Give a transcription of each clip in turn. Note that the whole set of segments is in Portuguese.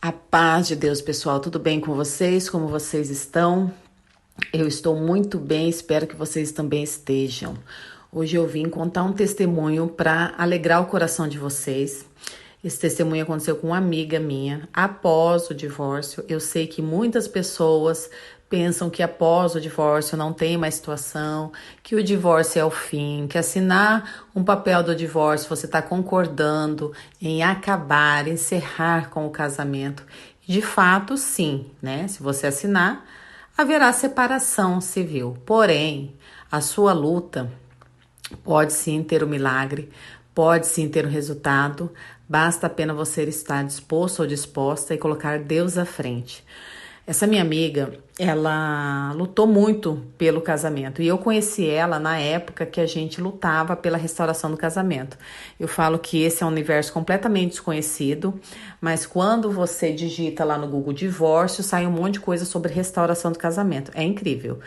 A paz de Deus, pessoal, tudo bem com vocês? Como vocês estão? Eu estou muito bem, espero que vocês também estejam. Hoje eu vim contar um testemunho para alegrar o coração de vocês. Esse testemunho aconteceu com uma amiga minha após o divórcio. Eu sei que muitas pessoas pensam que após o divórcio não tem mais situação, que o divórcio é o fim, que assinar um papel do divórcio você está concordando em acabar, encerrar com o casamento. De fato, sim, né? Se você assinar, haverá separação civil. Porém, a sua luta pode sim ter o milagre, pode sim ter o resultado, basta apenas você estar disposto ou disposta e colocar Deus à frente. Essa minha amiga, ela lutou muito pelo casamento e eu conheci ela na época que a gente lutava pela restauração do casamento. Eu falo que esse é um universo completamente desconhecido, mas quando você digita lá no Google divórcio, sai um monte de coisa sobre restauração do casamento. É incrível.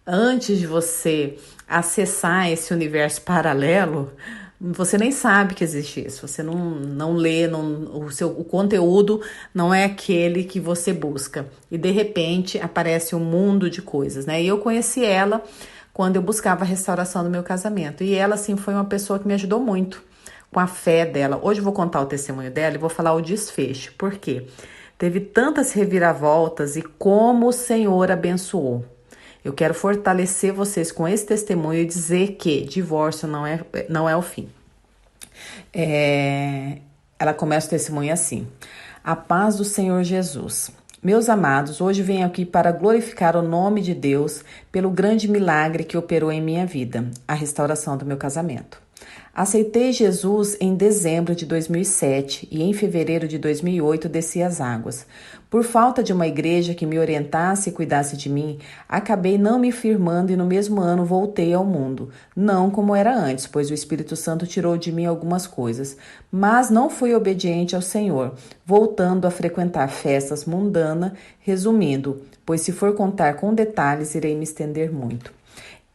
Antes de você acessar esse universo paralelo, você nem sabe que existe isso. Você não lê, o conteúdo não é aquele que você busca. E de repente aparece um mundo de coisas, né? E eu conheci ela quando eu buscava a restauração do meu casamento. E ela, assim, foi uma pessoa que me ajudou muito com a fé dela. Hoje eu vou contar o testemunho dela e vou falar o desfecho. Por quê? Teve tantas reviravoltas e como o Senhor abençoou. Eu quero fortalecer vocês com esse testemunho e dizer que divórcio não é o fim. Ela começa o testemunho assim: a paz do Senhor Jesus. Meus amados, hoje venho aqui para glorificar o nome de Deus pelo grande milagre que operou em minha vida, a restauração do meu casamento. Aceitei Jesus em dezembro de 2007 e em fevereiro de 2008 desci as águas. Por falta de uma igreja que me orientasse e cuidasse de mim, acabei não me firmando e no mesmo ano voltei ao mundo. Não como era antes, pois o Espírito Santo tirou de mim algumas coisas. Mas não fui obediente ao Senhor, voltando a frequentar festas mundanas, resumindo, pois se for contar com detalhes, irei me estender muito.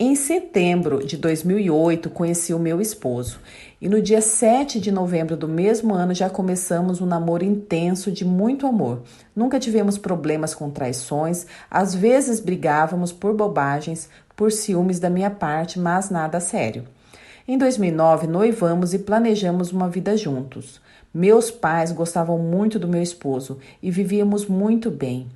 Em setembro de 2008, conheci o meu esposo e no dia 7 de novembro do mesmo ano já começamos um namoro intenso de muito amor. Nunca tivemos problemas com traições, às vezes brigávamos por bobagens, por ciúmes da minha parte, mas nada sério. Em 2009, noivamos e planejamos uma vida juntos. Meus pais gostavam muito do meu esposo e vivíamos muito bem.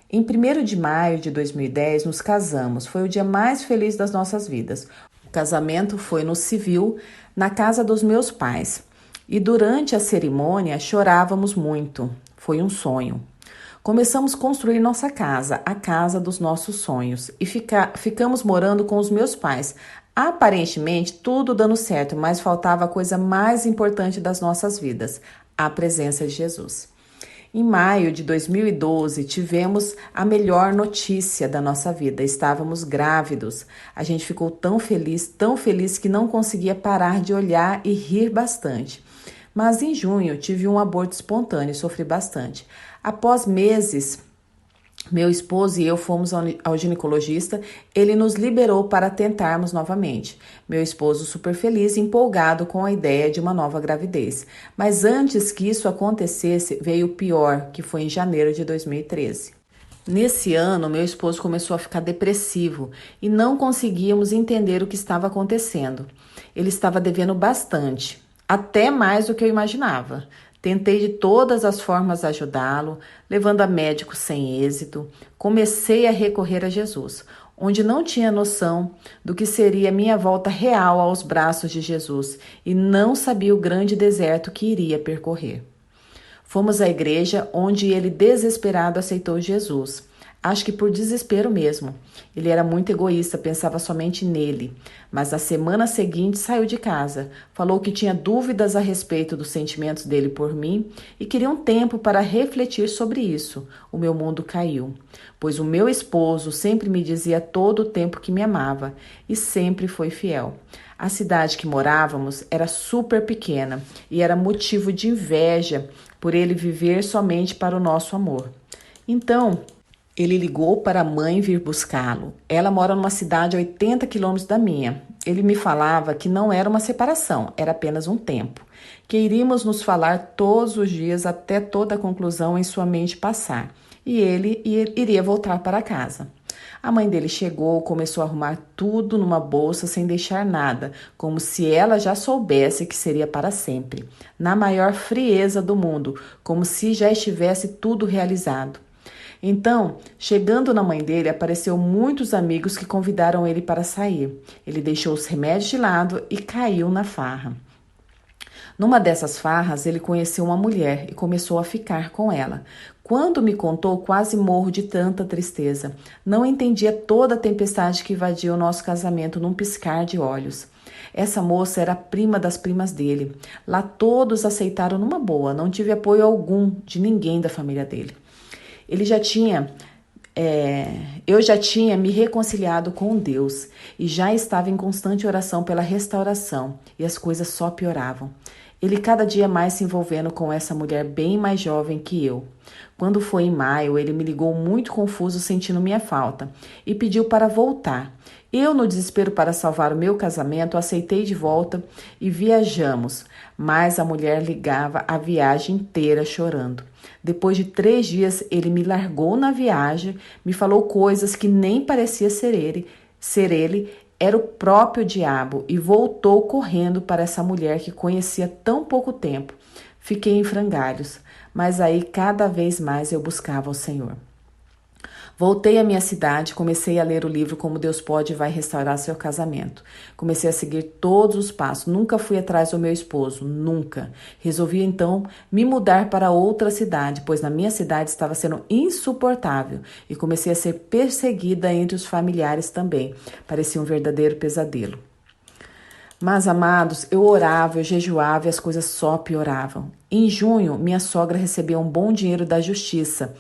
Em 1º de maio de 2010, nos casamos. Foi o dia mais feliz das nossas vidas. O casamento foi no civil, na casa dos meus pais. E durante a cerimônia, chorávamos muito. Foi um sonho. Começamos a construir nossa casa, a casa dos nossos sonhos. E ficamos morando com os meus pais. Aparentemente, tudo dando certo, mas faltava a coisa mais importante das nossas vidas, a presença de Jesus. Em maio de 2012, tivemos a melhor notícia da nossa vida. Estávamos grávidos. A gente ficou tão feliz que não conseguia parar de olhar e rir bastante. Mas em junho, tive um aborto espontâneo e sofri bastante. Após meses, meu esposo e eu fomos ao ginecologista, ele nos liberou para tentarmos novamente. Meu esposo super feliz e empolgado com a ideia de uma nova gravidez. Mas antes que isso acontecesse, veio o pior, que foi em janeiro de 2013. Nesse ano, meu esposo começou a ficar depressivo e não conseguíamos entender o que estava acontecendo. Ele estava devendo bastante, até mais do que eu imaginava. Tentei de todas as formas ajudá-lo, levando a médico sem êxito. Comecei a recorrer a Jesus, onde não tinha noção do que seria minha volta real aos braços de Jesus e não sabia o grande deserto que iria percorrer. Fomos à igreja, onde ele, desesperado, aceitou Jesus. Acho que por desespero mesmo. Ele era muito egoísta, pensava somente nele. Mas na semana seguinte saiu de casa. Falou que tinha dúvidas a respeito dos sentimentos dele por mim e queria um tempo para refletir sobre isso. O meu mundo caiu, pois o meu esposo sempre me dizia todo o tempo que me amava e sempre foi fiel. A cidade que morávamos era super pequena e era motivo de inveja por ele viver somente para o nosso amor. Então, ele ligou para a mãe vir buscá-lo. Ela mora numa cidade a 80 quilômetros da minha. Ele me falava que não era uma separação, era apenas um tempo. que iríamos nos falar todos os dias até toda a conclusão em sua mente passar, e ele iria voltar para casa. A mãe dele chegou, começou a arrumar tudo numa bolsa sem deixar nada, como se ela já soubesse que seria para sempre, na maior frieza do mundo, como se já estivesse tudo realizado. Então, chegando na mãe dele, apareceu muitos amigos que convidaram ele para sair. Ele deixou os remédios de lado e caiu na farra. Numa dessas farras, ele conheceu uma mulher e começou a ficar com ela. Quando me contou, quase morro de tanta tristeza. Não entendia toda a tempestade que invadia o nosso casamento num piscar de olhos. Essa moça era prima das primas dele. Lá todos aceitaram numa boa, não tive apoio algum de ninguém da família dele. Eu já tinha me reconciliado com Deus e já estava em constante oração pela restauração, e as coisas só pioravam. Ele cada dia mais se envolvendo com essa mulher bem mais jovem que eu. Quando foi em maio, ele me ligou muito confuso, sentindo minha falta, e pediu para voltar. Eu, no desespero para salvar o meu casamento, aceitei de volta e viajamos, mas a mulher ligava a viagem inteira chorando. Depois de 3 dias, ele me largou na viagem, me falou coisas que nem parecia ser ele, era o próprio diabo, e voltou correndo para essa mulher que conhecia tão pouco tempo. Fiquei em frangalhos, mas aí cada vez mais eu buscava o Senhor. Voltei à minha cidade, comecei a ler o livro Como Deus Pode e Vai Restaurar Seu Casamento. Comecei a seguir todos os passos, nunca fui atrás do meu esposo, nunca. Resolvi então me mudar para outra cidade, pois na minha cidade estava sendo insuportável e comecei a ser perseguida entre os familiares também. Parecia um verdadeiro pesadelo. Mas, amados, eu orava, eu jejuava e as coisas só pioravam. Em junho, minha sogra recebeu um bom dinheiro da justiça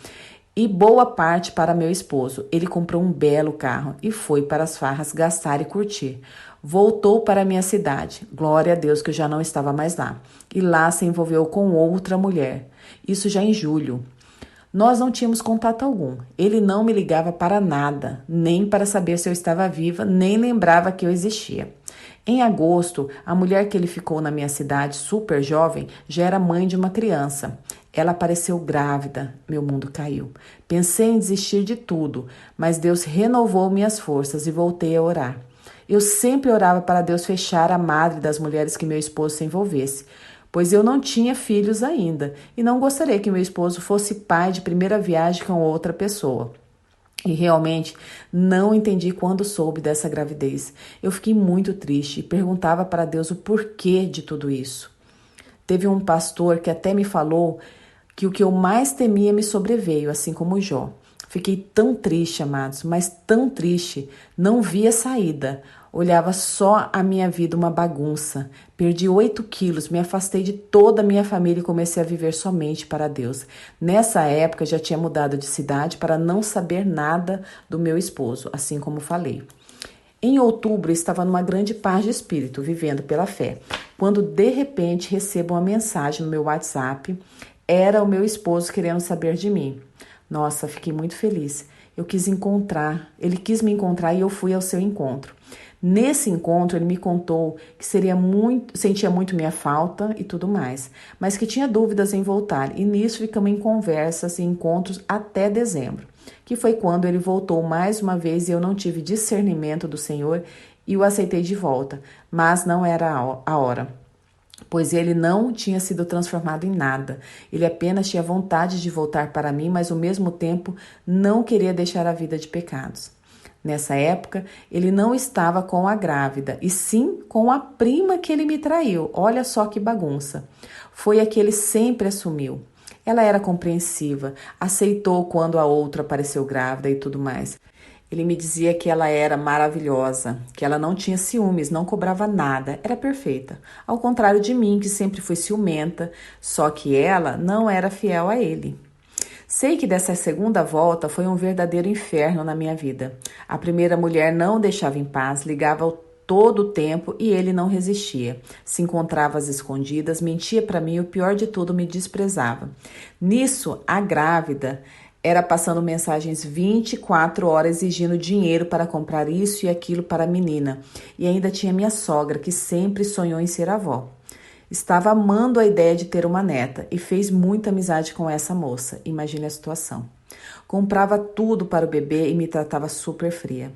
e boa parte para meu esposo. Ele comprou um belo carro e foi para as farras gastar e curtir. Voltou para a minha cidade. Glória a Deus que eu já não estava mais lá. E lá se envolveu com outra mulher. Isso já em julho. Nós não tínhamos contato algum. Ele não me ligava para nada, nem para saber se eu estava viva, nem lembrava que eu existia. Em agosto, a mulher que ele ficou na minha cidade, super jovem, já era mãe de uma criança. Ela apareceu grávida, meu mundo caiu. Pensei em desistir de tudo, mas Deus renovou minhas forças e voltei a orar. Eu sempre orava para Deus fechar a madre das mulheres que meu esposo se envolvesse, pois eu não tinha filhos ainda e não gostaria que meu esposo fosse pai de primeira viagem com outra pessoa. E realmente não entendi quando soube dessa gravidez. Eu fiquei muito triste e perguntava para Deus o porquê de tudo isso. Teve um pastor que até me falou que o que eu mais temia me sobreveio, assim como Jó. Fiquei tão triste, amados, mas tão triste, não via saída. Olhava só a minha vida uma bagunça. Perdi 8 quilos, me afastei de toda a minha família e comecei a viver somente para Deus. Nessa época, já tinha mudado de cidade para não saber nada do meu esposo, assim como falei. Em outubro, estava numa grande paz de espírito, vivendo pela fé, quando de repente recebo uma mensagem no meu WhatsApp. Era o meu esposo querendo saber de mim. Nossa, fiquei muito feliz. Ele quis me encontrar e eu fui ao seu encontro. Nesse encontro, ele me contou que sentia muito minha falta e tudo mais, mas que tinha dúvidas em voltar. E nisso ficamos em conversas e encontros até dezembro, que foi quando ele voltou mais uma vez e eu não tive discernimento do Senhor e o aceitei de volta, mas não era a hora. Pois ele não tinha sido transformado em nada. Ele apenas tinha vontade de voltar para mim, mas ao mesmo tempo não queria deixar a vida de pecados. Nessa época, ele não estava com a grávida, e sim com a prima que ele me traiu. Olha só que bagunça. Foi a que ele sempre assumiu. Ela era compreensiva, aceitou quando a outra apareceu grávida e tudo mais. Ele me dizia que ela era maravilhosa, que ela não tinha ciúmes, não cobrava nada, era perfeita. Ao contrário de mim, que sempre fui ciumenta, só que ela não era fiel a ele. Sei que dessa segunda volta foi um verdadeiro inferno na minha vida. A primeira mulher não o deixava em paz, ligava todo o tempo e ele não resistia. Se encontrava às escondidas, mentia para mim e o pior de tudo, me desprezava. Nisso, a grávida era passando mensagens 24 horas exigindo dinheiro para comprar isso e aquilo para a menina. E ainda tinha minha sogra, que sempre sonhou em ser avó. Estava amando a ideia de ter uma neta e fez muita amizade com essa moça. Imagine a situação. Comprava tudo para o bebê e me tratava super fria.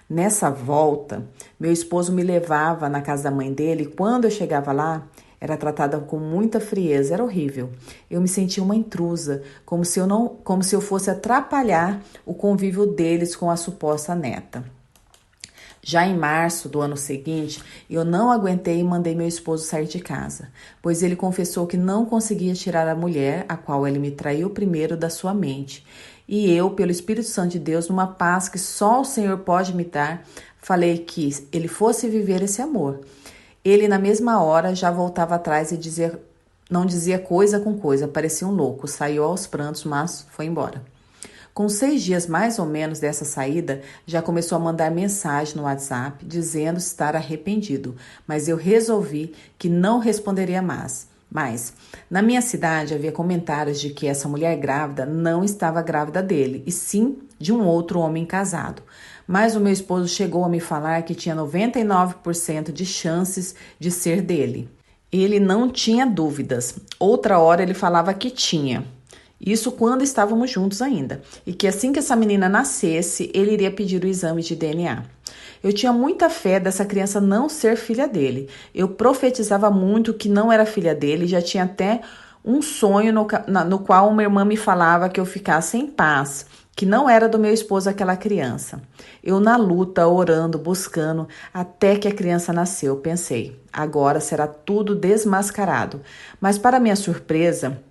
Nessa volta, meu esposo me levava na casa da mãe dele e quando eu chegava lá, era tratada com muita frieza, era horrível. Eu me sentia uma intrusa, como se eu fosse atrapalhar o convívio deles com a suposta neta. Já em março do ano seguinte, eu não aguentei e mandei meu esposo sair de casa, pois ele confessou que não conseguia tirar a mulher, a qual ele me traiu primeiro, da sua mente. E eu, pelo Espírito Santo de Deus, numa paz que só o Senhor pode me dar, falei que ele fosse viver esse amor. Ele, na mesma hora, já voltava atrás e não dizia coisa com coisa, parecia um louco, saiu aos prantos, mas foi embora. Com 6 dias mais ou menos dessa saída, já começou a mandar mensagem no WhatsApp dizendo estar arrependido, mas eu resolvi que não responderia mais. Mas, na minha cidade havia comentários de que essa mulher grávida não estava grávida dele, e sim de um outro homem casado. Mas o meu esposo chegou a me falar que tinha 99% de chances de ser dele. Ele não tinha dúvidas. Outra hora ele falava que tinha. Isso quando estávamos juntos ainda. E que assim que essa menina nascesse, ele iria pedir o exame de DNA. Eu tinha muita fé dessa criança não ser filha dele. Eu profetizava muito que não era filha dele. Já tinha até um sonho no qual uma irmã me falava que eu ficasse em paz, que não era do meu esposo aquela criança. Eu na luta, orando, buscando, até que a criança nasceu, pensei, agora será tudo desmascarado. Mas para minha surpresa,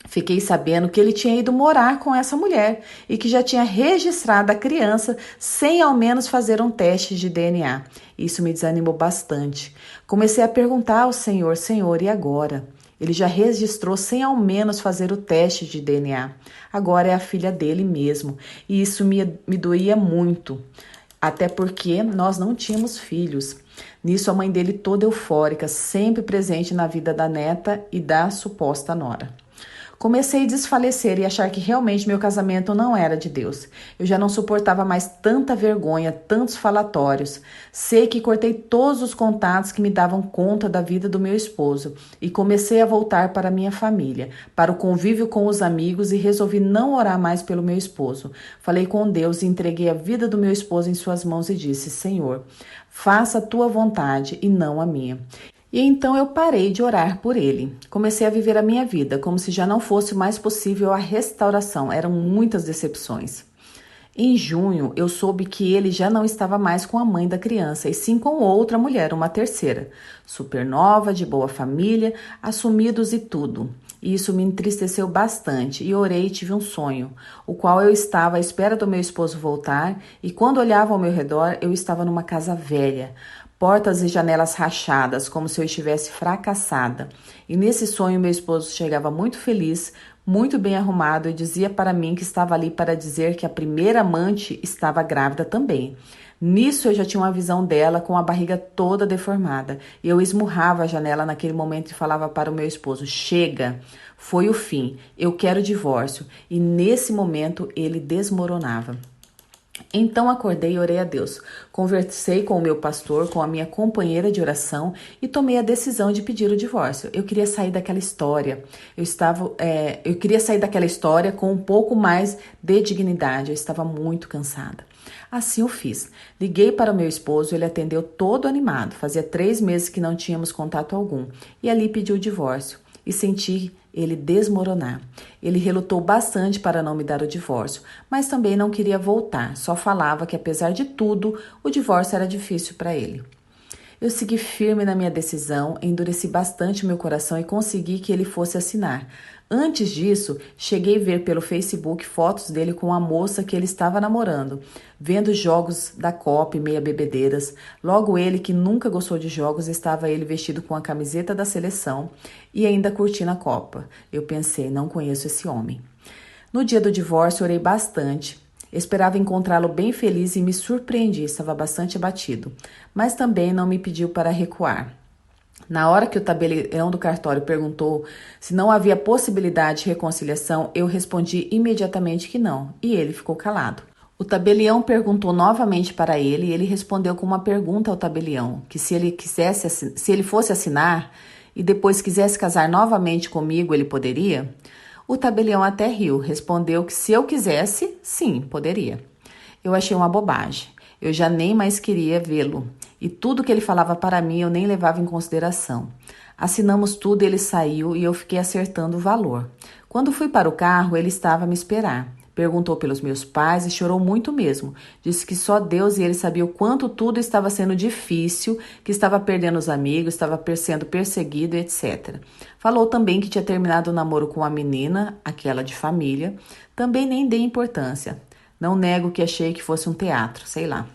fiquei sabendo que ele tinha ido morar com essa mulher e que já tinha registrado a criança sem ao menos fazer um teste de DNA. Isso me desanimou bastante. Comecei a perguntar ao Senhor, Senhor, e agora? Ele já registrou sem ao menos fazer o teste de DNA. Agora é a filha dele mesmo. E isso me doía muito. Até porque nós não tínhamos filhos. Nisso a mãe dele toda eufórica, sempre presente na vida da neta e da suposta nora. Comecei a desfalecer e achar que realmente meu casamento não era de Deus. Eu já não suportava mais tanta vergonha, tantos falatórios. Sei que cortei todos os contatos que me davam conta da vida do meu esposo e comecei a voltar para a minha família, para o convívio com os amigos e resolvi não orar mais pelo meu esposo. Falei com Deus e entreguei a vida do meu esposo em suas mãos e disse, Senhor, faça a tua vontade e não a minha. E então eu parei de orar por ele. Comecei a viver a minha vida, como se já não fosse mais possível a restauração. Eram muitas decepções. Em junho, eu soube que ele já não estava mais com a mãe da criança, e sim com outra mulher, uma terceira. Super nova, de boa família, assumidos e tudo. E isso me entristeceu bastante, e orei e tive um sonho, o qual eu estava à espera do meu esposo voltar, e quando olhava ao meu redor, eu estava numa casa velha. Portas e janelas rachadas, como se eu estivesse fracassada. E nesse sonho, meu esposo chegava muito feliz, muito bem arrumado e dizia para mim que estava ali para dizer que a primeira amante estava grávida também. Nisso eu já tinha uma visão dela com a barriga toda deformada. E eu esmurrava a janela naquele momento e falava para o meu esposo, chega, foi o fim, eu quero divórcio. E nesse momento ele desmoronava. Então acordei e orei a Deus. Conversei com o meu pastor, com a minha companheira de oração e tomei a decisão de pedir o divórcio. Eu queria sair daquela história. Eu queria sair daquela história com um pouco mais de dignidade. Eu estava muito cansada. Assim eu fiz. Liguei para o meu esposo, ele atendeu todo animado. Fazia 3 meses que não tínhamos contato algum. E ali pediu o divórcio. E senti ele desmoronar. Ele relutou bastante para não me dar o divórcio, mas também não queria voltar, só falava que apesar de tudo, o divórcio era difícil para ele. Eu segui firme na minha decisão, endureci bastante meu coração e consegui que ele fosse assinar. Antes disso, cheguei a ver pelo Facebook fotos dele com a moça que ele estava namorando, vendo jogos da Copa e meia bebedeiras. Logo ele, que nunca gostou de jogos, estava ele vestido com a camiseta da seleção e ainda curtindo a Copa. Eu pensei, não conheço esse homem. No dia do divórcio, orei bastante. Esperava encontrá-lo bem feliz e me surpreendi, estava bastante abatido, mas também não me pediu para recuar. Na hora que o tabelião do cartório perguntou se não havia possibilidade de reconciliação, eu respondi imediatamente que não, e ele ficou calado. O tabelião perguntou novamente para ele e ele respondeu com uma pergunta ao tabelião, que se ele fosse assinar, e depois quisesse casar novamente comigo, ele poderia? O tabelião até riu, respondeu que se eu quisesse, sim, poderia. Eu achei uma bobagem. Eu já nem mais queria vê-lo. E tudo que ele falava para mim eu nem levava em consideração. Assinamos tudo, ele saiu e eu fiquei acertando o valor. Quando fui para o carro, ele estava a me esperar. Perguntou pelos meus pais e chorou muito mesmo. Disse que só Deus e ele sabia o quanto tudo estava sendo difícil, que estava perdendo os amigos, estava sendo perseguido, etc. Falou também que tinha terminado o namoro com uma menina, aquela de família. Também nem dei importância. Não nego que achei que fosse um teatro, sei lá.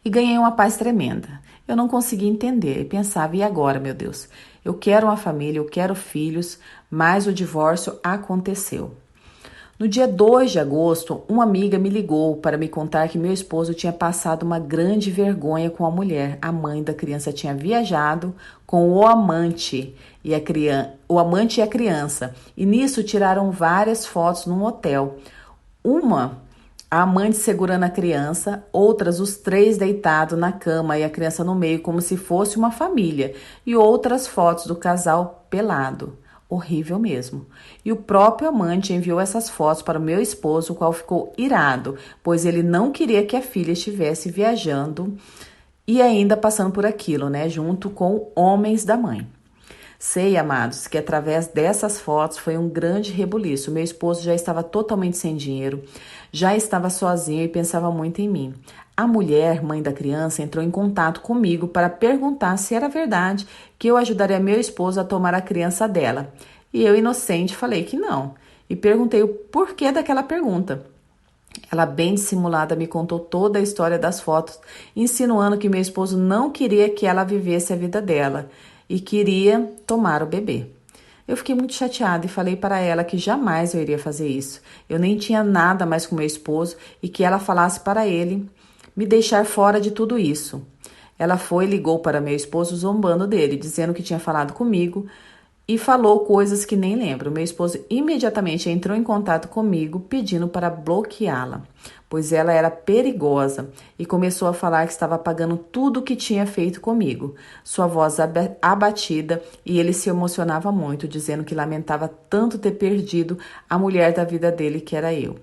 E ganhei uma paz tremenda. Eu não conseguia entender e pensava, e agora, meu Deus? Eu quero uma família, eu quero filhos, mas o divórcio aconteceu. No dia 2 de agosto, uma amiga me ligou para me contar que meu esposo tinha passado uma grande vergonha com a mulher. A mãe da criança tinha viajado com o amante e a criança. E nisso tiraram várias fotos num hotel. A amante segurando a criança, outras os três deitados na cama e a criança no meio como se fosse uma família. E outras fotos do casal pelado. Horrível mesmo. E o próprio amante enviou essas fotos para o meu esposo, o qual ficou irado, pois ele não queria que a filha estivesse viajando e ainda passando por aquilo, né, junto com homens da mãe. Sei, amados, que através dessas fotos foi um grande rebuliço. Meu esposo já estava totalmente sem dinheiro, já estava sozinho e pensava muito em mim. A mulher, mãe da criança, entrou em contato comigo para perguntar se era verdade que eu ajudaria meu esposo a tomar a criança dela. E eu, inocente, falei que não. E perguntei o porquê daquela pergunta. Ela, bem dissimulada, me contou toda a história das fotos, insinuando que meu esposo não queria que ela vivesse a vida dela e queria tomar o bebê. Eu fiquei muito chateada e falei para ela que jamais eu iria fazer isso. Eu nem tinha nada mais com meu esposo e que ela falasse para ele me deixar fora de tudo isso. Ela foi e ligou para meu esposo zombando dele, dizendo que tinha falado comigo e falou coisas que nem lembro. Meu esposo imediatamente entrou em contato comigo pedindo para bloqueá-la, pois ela era perigosa e começou a falar que estava pagando tudo o que tinha feito comigo. Sua voz abatida e ele se emocionava muito, dizendo que lamentava tanto ter perdido a mulher da vida dele, que era eu.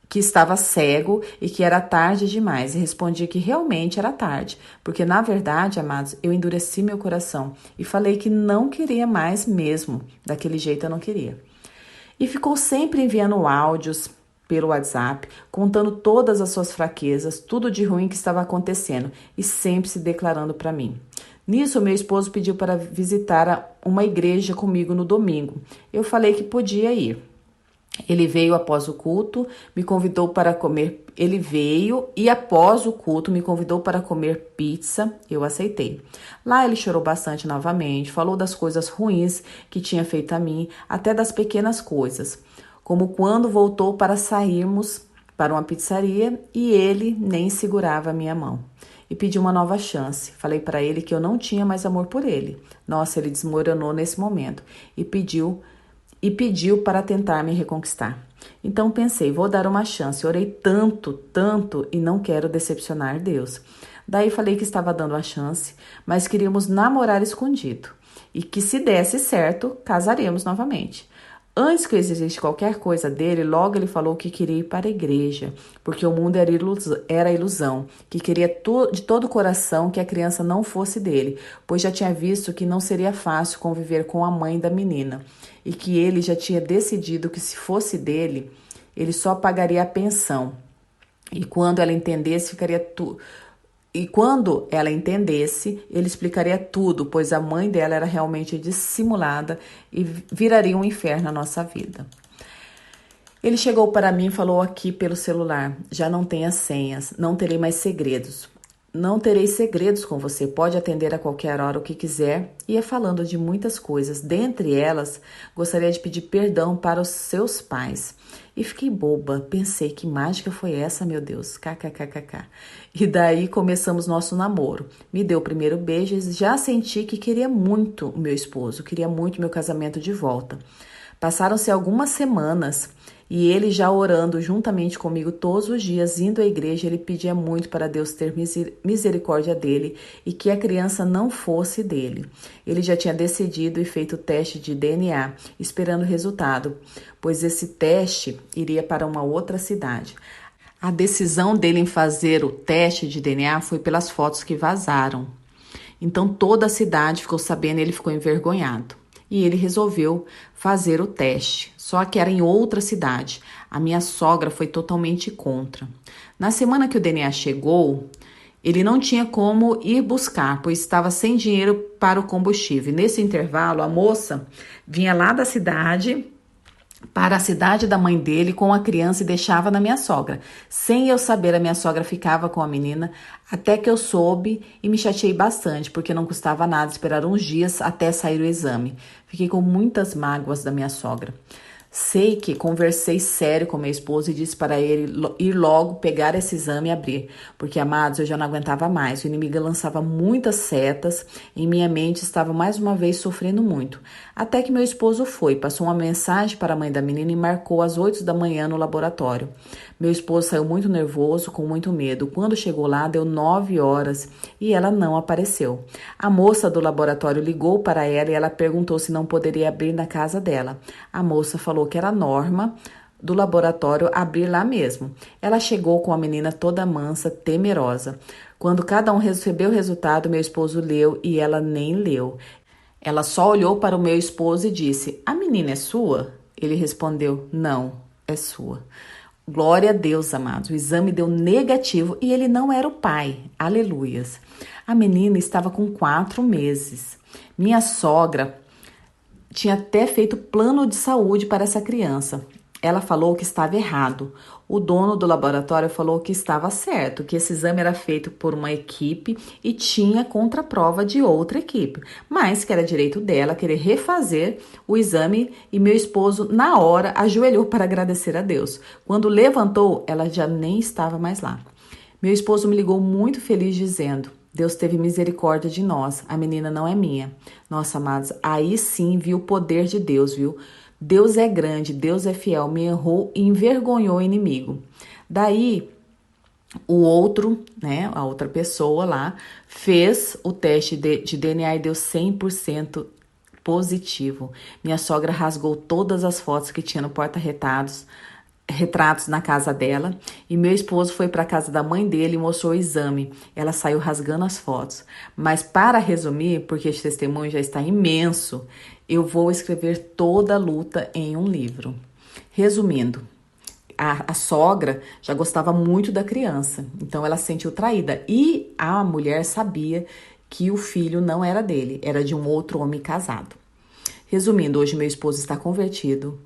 Que estava cego e que era tarde demais, e respondi que realmente era tarde, porque na verdade, amados, eu endureci meu coração e falei que não queria mais mesmo, daquele jeito eu não queria. E ficou sempre enviando áudios pelo WhatsApp, contando todas as suas fraquezas, tudo de ruim que estava acontecendo e sempre se declarando para mim. Nisso, meu esposo pediu para visitar uma igreja comigo no domingo. Eu falei que podia ir. Ele veio após o culto, me convidou para comer. Ele veio e após o culto me convidou para comer pizza. Eu aceitei. Lá ele chorou bastante novamente, falou das coisas ruins que tinha feito a mim, até das pequenas coisas, como quando voltou para sairmos para uma pizzaria e ele nem segurava a minha mão. E pedi uma nova chance. Falei para ele que eu não tinha mais amor por ele. Nossa, ele desmoronou nesse momento e pediu para tentar me reconquistar. Então pensei, vou dar uma chance. Orei tanto, tanto e não quero decepcionar Deus. Daí falei que estava dando a chance, mas queríamos namorar escondido e que se desse certo, casaremos novamente. Antes que eu exigisse qualquer coisa dele, logo ele falou que queria ir para a igreja, porque o mundo era ilusão, que queria de todo o coração que a criança não fosse dele, pois já tinha visto que não seria fácil conviver com a mãe da menina, e que ele já tinha decidido que se fosse dele, ele só pagaria a pensão. E quando ela entendesse, ele explicaria tudo, pois a mãe dela era realmente dissimulada e viraria um inferno na nossa vida. Ele chegou para mim e falou aqui pelo celular: já não tenha senhas, não terei mais segredos. Não terei segredos com você, pode atender a qualquer hora o que quiser. Ia falando de muitas coisas, dentre elas, gostaria de pedir perdão para os seus pais. E fiquei boba, pensei, que mágica foi essa, meu Deus, kkkk. E daí começamos nosso namoro. Me deu o primeiro beijo e já senti que queria muito o meu esposo, queria muito meu casamento de volta. Passaram-se algumas semanas E ele já orando juntamente comigo todos os dias, indo à igreja, ele pedia muito para Deus ter misericórdia dele e que a criança não fosse dele. Ele já tinha decidido e feito o teste de DNA, esperando o resultado, pois esse teste iria para uma outra cidade. A decisão dele em fazer o teste de DNA foi pelas fotos que vazaram. Então toda a cidade ficou sabendo e ele ficou envergonhado. E ele resolveu fazer o teste, só que era em outra cidade. A minha sogra foi totalmente contra. Na semana que o DNA chegou, ele não tinha como ir buscar, pois estava sem dinheiro para o combustível. Nesse intervalo, a moça vinha lá da cidade para a cidade da mãe dele com a criança e deixava na minha sogra. Sem eu saber, a minha sogra ficava com a menina, até que eu soube e me chateei bastante, porque não custava nada esperar uns dias até sair o exame. Fiquei com muitas mágoas da minha sogra. Sei que conversei sério com meu esposo e disse para ele ir logo pegar esse exame e abrir, porque, amados, eu já não aguentava mais. O inimigo lançava muitas setas, em minha mente estava mais uma vez sofrendo muito. Até que meu esposo foi, passou uma mensagem para a mãe da menina e marcou às 8 da manhã no laboratório. Meu esposo saiu muito nervoso, com muito medo. Quando chegou lá, deu 9 horas e ela não apareceu. A moça do laboratório ligou para ela e ela perguntou se não poderia abrir na casa dela. A moça falou que era norma do laboratório abrir lá mesmo. Ela chegou com a menina toda mansa, temerosa. Quando cada um recebeu o resultado, meu esposo leu e ela nem leu. Ela só olhou para o meu esposo e disse: "A menina é sua?" Ele respondeu: "Não, é sua." Glória a Deus, amados. O exame deu negativo e ele não era o pai. Aleluias. A menina estava com 4 meses. Minha sogra tinha até feito plano de saúde para essa criança. Ela falou que estava errado. O dono do laboratório falou que estava certo, que esse exame era feito por uma equipe e tinha contraprova de outra equipe, mas que era direito dela querer refazer o exame e meu esposo, na hora, ajoelhou para agradecer a Deus. Quando levantou, ela já nem estava mais lá. Meu esposo me ligou muito feliz dizendo: "Deus teve misericórdia de nós, a menina não é minha." Nossa, amados, aí sim vi o poder de Deus, viu? Deus é grande, Deus é fiel, me honrou e envergonhou o inimigo. Daí, o outro, né, a outra pessoa lá, fez o teste de DNA e deu 100% positivo. Minha sogra rasgou todas as fotos que tinha no porta-retratos na casa dela, e meu esposo foi para a casa da mãe dele e mostrou o exame. Ela saiu rasgando as fotos. Mas para resumir, porque esse testemunho já está imenso, eu vou escrever toda a luta em um livro. Resumindo, a sogra já gostava muito da criança, então ela se sentiu traída, e a mulher sabia que o filho não era dele, era de um outro homem casado. Resumindo, hoje meu esposo está convertido,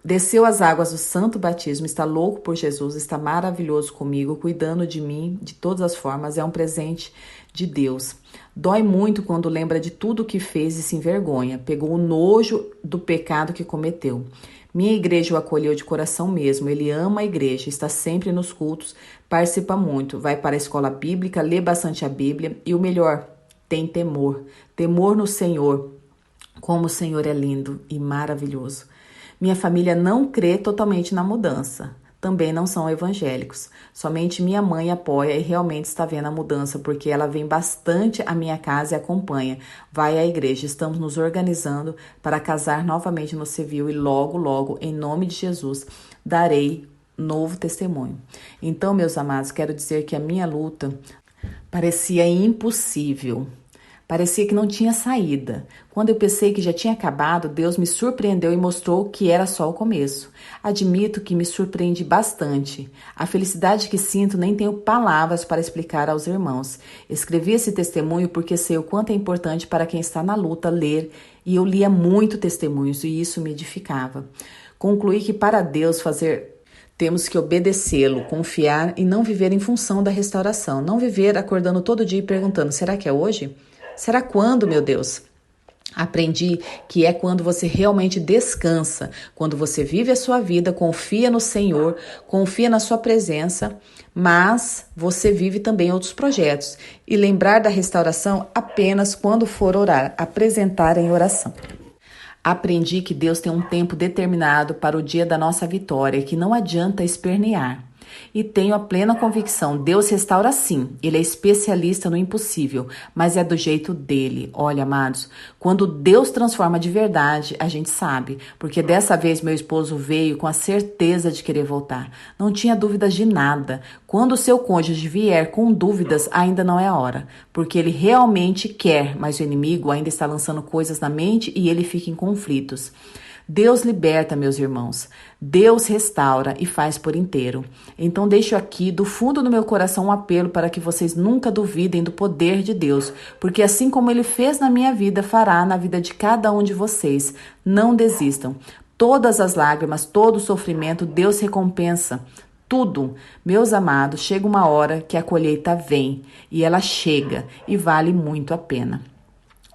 desceu as águas do santo batismo, está louco por Jesus, está maravilhoso comigo, cuidando de mim de todas as formas, é um presente de Deus. Dói muito quando lembra de tudo que fez e se envergonha, pegou o nojo do pecado que cometeu. Minha igreja o acolheu de coração mesmo, ele ama a igreja, está sempre nos cultos, participa muito, vai para a escola bíblica, lê bastante a Bíblia e o melhor, tem temor no Senhor, como o Senhor é lindo e maravilhoso. Minha família não crê totalmente na mudança. Também não são evangélicos. Somente minha mãe apoia e realmente está vendo a mudança, porque ela vem bastante à minha casa e acompanha. Vai à igreja. Estamos nos organizando para casar novamente no civil e logo, logo, em nome de Jesus, darei novo testemunho. Então, meus amados, quero dizer que a minha luta parecia impossível. Parecia que não tinha saída. Quando eu pensei que já tinha acabado, Deus me surpreendeu e mostrou que era só o começo. Admito que me surpreendi bastante. A felicidade que sinto nem tenho palavras para explicar aos irmãos. Escrevi esse testemunho porque sei o quanto é importante para quem está na luta ler, e eu lia muito testemunhos e isso me edificava. Concluí que para Deus fazer, temos que obedecê-lo, confiar e não viver em função da restauração. Não viver acordando todo dia e perguntando: será que é hoje? Será quando, meu Deus? Aprendi que é quando você realmente descansa, quando você vive a sua vida, confia no Senhor, confia na sua presença, mas você vive também outros projetos. E lembrar da restauração apenas quando for orar, apresentar em oração. Aprendi que Deus tem um tempo determinado para o dia da nossa vitória, que não adianta espernear. E tenho a plena convicção, Deus restaura sim, Ele é especialista no impossível, mas é do jeito dele. Olha, amados, quando Deus transforma de verdade, a gente sabe, porque dessa vez meu esposo veio com a certeza de querer voltar. Não tinha dúvidas de nada. Quando o seu cônjuge vier com dúvidas, ainda não é a hora, porque ele realmente quer, mas o inimigo ainda está lançando coisas na mente e ele fica em conflitos. Deus liberta, meus irmãos. Deus restaura e faz por inteiro. Então deixo aqui do fundo do meu coração um apelo para que vocês nunca duvidem do poder de Deus, porque assim como Ele fez na minha vida, fará na vida de cada um de vocês. Não desistam. Todas as lágrimas, todo o sofrimento, Deus recompensa. Tudo. Meus amados, chega uma hora que a colheita vem e ela chega e vale muito a pena.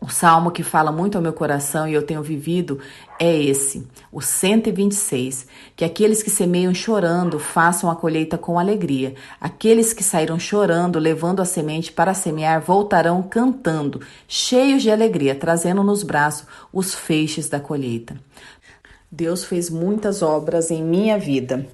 O salmo que fala muito ao meu coração e eu tenho vivido é esse, o 126, que aqueles que semeiam chorando façam a colheita com alegria. Aqueles que saíram chorando, levando a semente para semear, voltarão cantando, cheios de alegria, trazendo nos braços os feixes da colheita. Deus fez muitas obras em minha vida.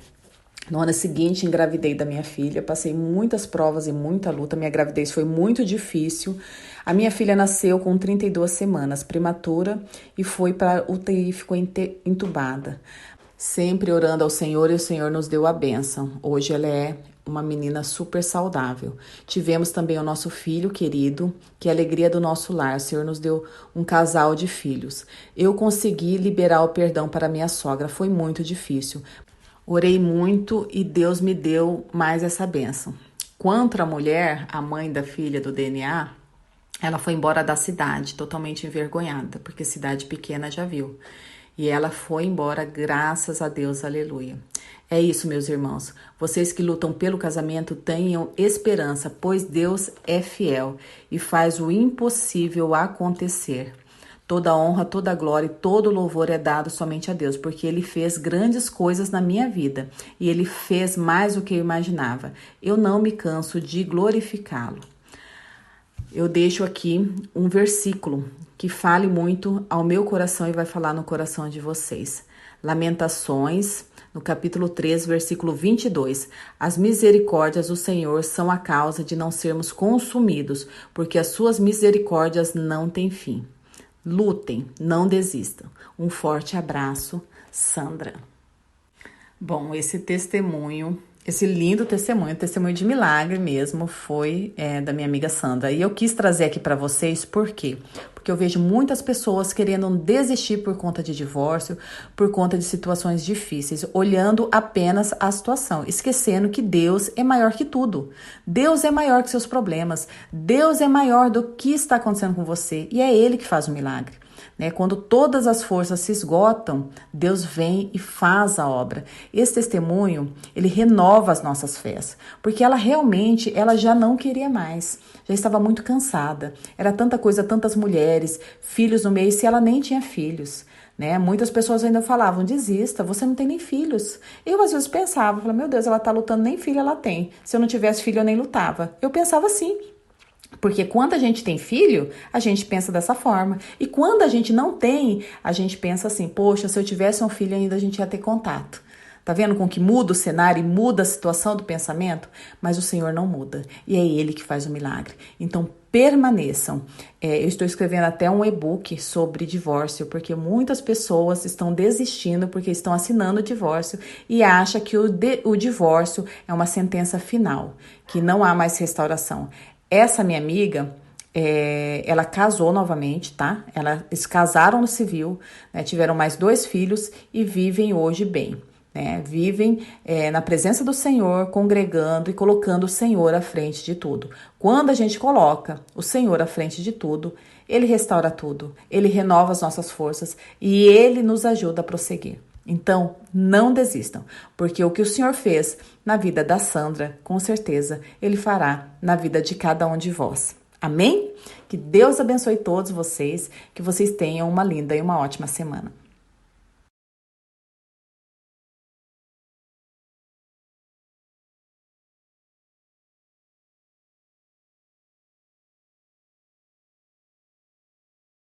No ano seguinte, engravidei da minha filha, passei muitas provas e muita luta, minha gravidez foi muito difícil. A minha filha nasceu com 32 semanas, prematura, e foi para UTI, ficou entubada. Sempre orando ao Senhor e o Senhor nos deu a bênção. Hoje ela é uma menina super saudável. Tivemos também o nosso filho querido, que é a alegria do nosso lar. O Senhor nos deu um casal de filhos. Eu consegui liberar o perdão para minha sogra, foi muito difícil. Orei muito e Deus me deu mais essa bênção. Quanto à mulher, a mãe da filha do DNA, ela foi embora da cidade, totalmente envergonhada, porque cidade pequena já viu. E ela foi embora, graças a Deus, aleluia. É isso, meus irmãos. Vocês que lutam pelo casamento, tenham esperança, pois Deus é fiel e faz o impossível acontecer. Toda honra, toda glória e todo louvor é dado somente a Deus, porque Ele fez grandes coisas na minha vida e Ele fez mais do que eu imaginava. Eu não me canso de glorificá-lo. Eu deixo aqui um versículo que fale muito ao meu coração e vai falar no coração de vocês. Lamentações, no capítulo 3, versículo 22. As misericórdias do Senhor são a causa de não sermos consumidos, porque as suas misericórdias não têm fim. Lutem, não desistam. Um forte abraço, Sandra. Bom, esse lindo testemunho de milagre mesmo, foi da minha amiga Sandra. E eu quis trazer aqui para vocês, por quê? Porque eu vejo muitas pessoas querendo desistir por conta de divórcio, por conta de situações difíceis, olhando apenas a situação, esquecendo que Deus é maior que tudo. Deus é maior que seus problemas. Deus é maior do que está acontecendo com você. E é Ele que faz o milagre. Quando todas as forças se esgotam, Deus vem e faz a obra. Esse testemunho, ele renova as nossas fés, porque ela já não queria mais, já estava muito cansada. Era tanta coisa, tantas mulheres, filhos no meio, se ela nem tinha filhos. Muitas pessoas ainda falavam, desista, você não tem nem filhos. Eu às vezes pensava, meu Deus, ela tá lutando, nem filho ela tem. Se eu não tivesse filho, eu nem lutava. Eu pensava assim. Porque quando a gente tem filho, a gente pensa dessa forma. E quando a gente não tem, a gente pensa assim, poxa, se eu tivesse um filho ainda a gente ia ter contato. Tá vendo com que muda o cenário e muda a situação do pensamento? Mas o Senhor não muda. E é Ele que faz o milagre. Então, permaneçam. Eu estou escrevendo até um e-book sobre divórcio, porque muitas pessoas estão desistindo porque estão assinando o divórcio e acham que o divórcio é uma sentença final, que não há mais restauração. Essa minha amiga, ela casou novamente, tá? Eles casaram no civil, tiveram mais 2 filhos e vivem hoje bem. Vivem na presença do Senhor, congregando e colocando o Senhor à frente de tudo. Quando a gente coloca o Senhor à frente de tudo, Ele restaura tudo, Ele renova as nossas forças e Ele nos ajuda a prosseguir. Então, não desistam, porque o que o Senhor fez na vida da Sandra, com certeza, Ele fará na vida de cada um de vós. Amém? Que Deus abençoe todos vocês, que vocês tenham uma linda e uma ótima semana.